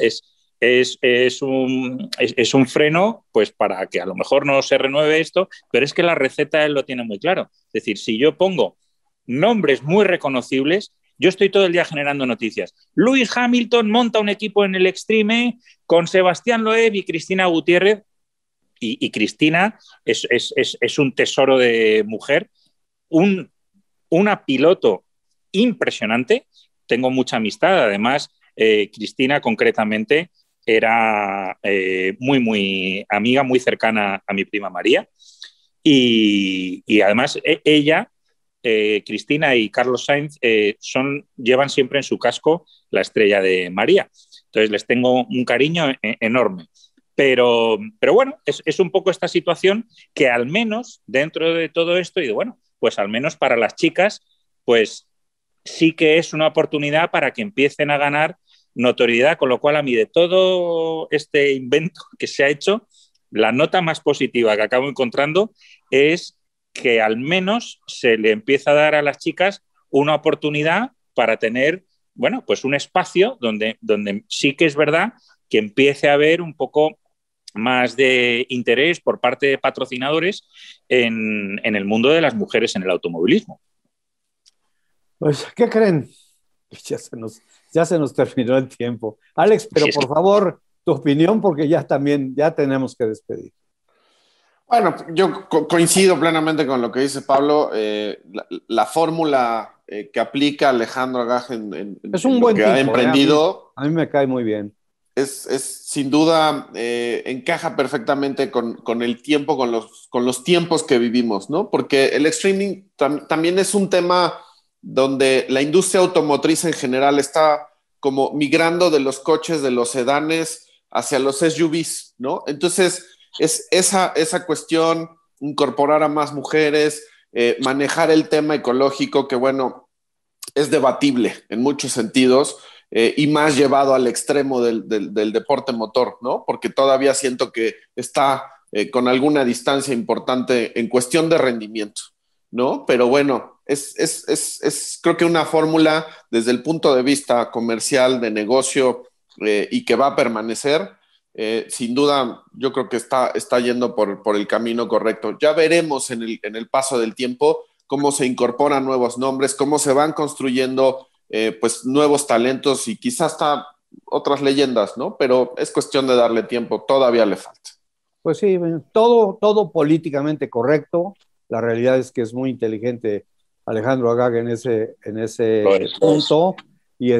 es un freno pues para que a lo mejor no se renueve esto, pero es que la receta él lo tiene muy claro. Es decir, si yo pongo nombres muy reconocibles, yo estoy todo el día generando noticias. Lewis Hamilton monta un equipo en el Extreme con Sebastián Loeb y Cristina Gutiérrez, y Cristina es un tesoro de mujer, un, una piloto impresionante. Tengo mucha amistad, además, Cristina concretamente era muy amiga, muy cercana a mi prima María. Y además ella, Cristina y Carlos Sainz, llevan siempre en su casco la estrella de María. Entonces les tengo un cariño enorme. Pero bueno, es un poco esta situación que al menos dentro de todo esto, y bueno, pues al menos para las chicas, pues sí que es una oportunidad para que empiecen a ganar notoriedad, con lo cual a mí de todo este invento que se ha hecho, la nota más positiva que acabo encontrando es que al menos se le empieza a dar a las chicas una oportunidad para tener, bueno, pues un espacio donde sí que es verdad que empiece a haber un poco más de interés por parte de patrocinadores en el mundo de las mujeres en el automovilismo. Pues, ¿qué creen? Ya se nos terminó el tiempo. Alex, pero por favor, tu opinión, porque ya también, ya tenemos que despedir. Bueno, yo coincido plenamente con lo que dice Pablo. La fórmula que aplica Alejandro Agag Es un lo buen que ha tipo, emprendido a mí me cae muy bien. es sin duda encaja perfectamente con el tiempo, con los tiempos que vivimos, ¿no? Porque el streaming también es un tema donde la industria automotriz en general está como migrando de los coches, de los sedanes hacia los SUVs, ¿no? Entonces es esa cuestión, incorporar a más mujeres, manejar el tema ecológico, que bueno, es debatible en muchos sentidos, y más llevado al extremo del deporte motor, ¿no? Porque todavía siento que está con alguna distancia importante en cuestión de rendimiento, ¿no? Pero bueno, creo que una fórmula desde el punto de vista comercial, de negocio, y que va a permanecer. Sin duda, yo creo que está yendo por el camino correcto. Ya veremos en el paso del tiempo cómo se incorporan nuevos nombres, cómo se van construyendo pues nuevos talentos y quizás hasta otras leyendas, ¿no? Pero es cuestión de darle tiempo, todavía le falta. Pues sí, todo políticamente correcto, La realidad es que es muy inteligente Alejandro Agag en ese punto. Y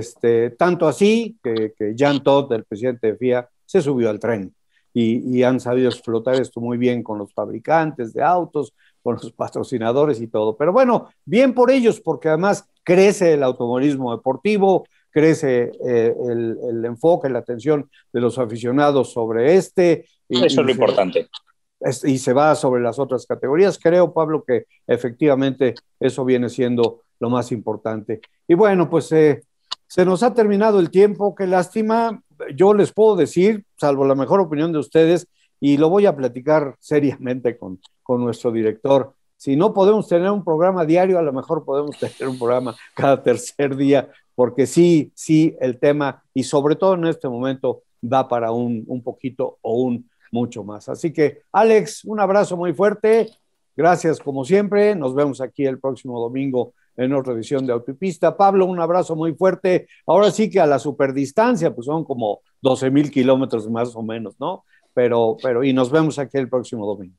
tanto así que Jean Todt, el presidente de FIA, se subió al tren y han sabido explotar esto muy bien con los fabricantes de autos, con los patrocinadores y todo. Pero bueno, bien por ellos, porque además crece el automovilismo deportivo, crece el enfoque, la atención de los aficionados sobre Eso es lo importante. Y se va sobre las otras categorías. Creo, Pablo, que efectivamente eso viene siendo lo más importante. Y bueno, pues se nos ha terminado el tiempo, qué lástima. Yo les puedo decir, salvo la mejor opinión de ustedes, y lo voy a platicar seriamente con nuestro director, si no podemos tener un programa diario, a lo mejor podemos tener un programa cada tercer día, porque sí, el tema, y sobre todo en este momento, da para un poquito o un mucho más. Así que, Alex, un abrazo muy fuerte. Gracias, como siempre. Nos vemos aquí el próximo domingo en otra edición de Autopista. Pablo, un abrazo muy fuerte. Ahora sí que a la superdistancia, pues son como 12,000 kilómetros más o menos, ¿no? Pero, y nos vemos aquí el próximo domingo.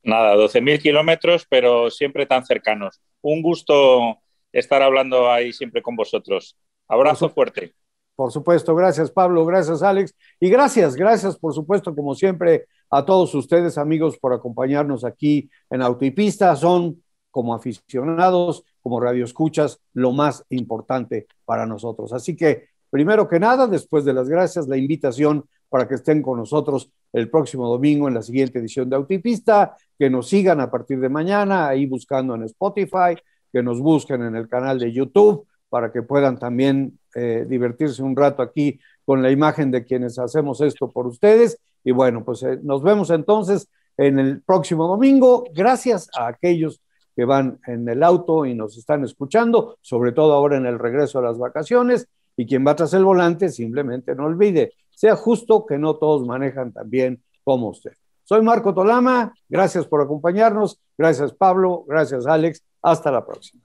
Nada, 12,000 kilómetros, pero siempre tan cercanos. Un gusto estar hablando ahí siempre con vosotros. Abrazo fuerte. Por supuesto, gracias Pablo, gracias Alex, y gracias por supuesto, como siempre, a todos ustedes, amigos, por acompañarnos aquí en Autopista. Son, como aficionados, como radioescuchas, lo más importante para nosotros. Así que, primero que nada, después de las gracias, la invitación para que estén con nosotros el próximo domingo en la siguiente edición de Autopista, que nos sigan a partir de mañana, ahí buscando en Spotify, que nos busquen en el canal de YouTube, para que puedan también divertirse un rato aquí con la imagen de quienes hacemos esto por ustedes. Y bueno, pues nos vemos entonces en el próximo domingo. Gracias a aquellos que van en el auto y nos están escuchando, sobre todo ahora en el regreso a las vacaciones. Y quien va tras el volante, simplemente no olvide, sea justo que no todos manejan tan bien como usted. Soy Marco Tolama, gracias por acompañarnos, gracias Pablo, gracias Alex, hasta la próxima.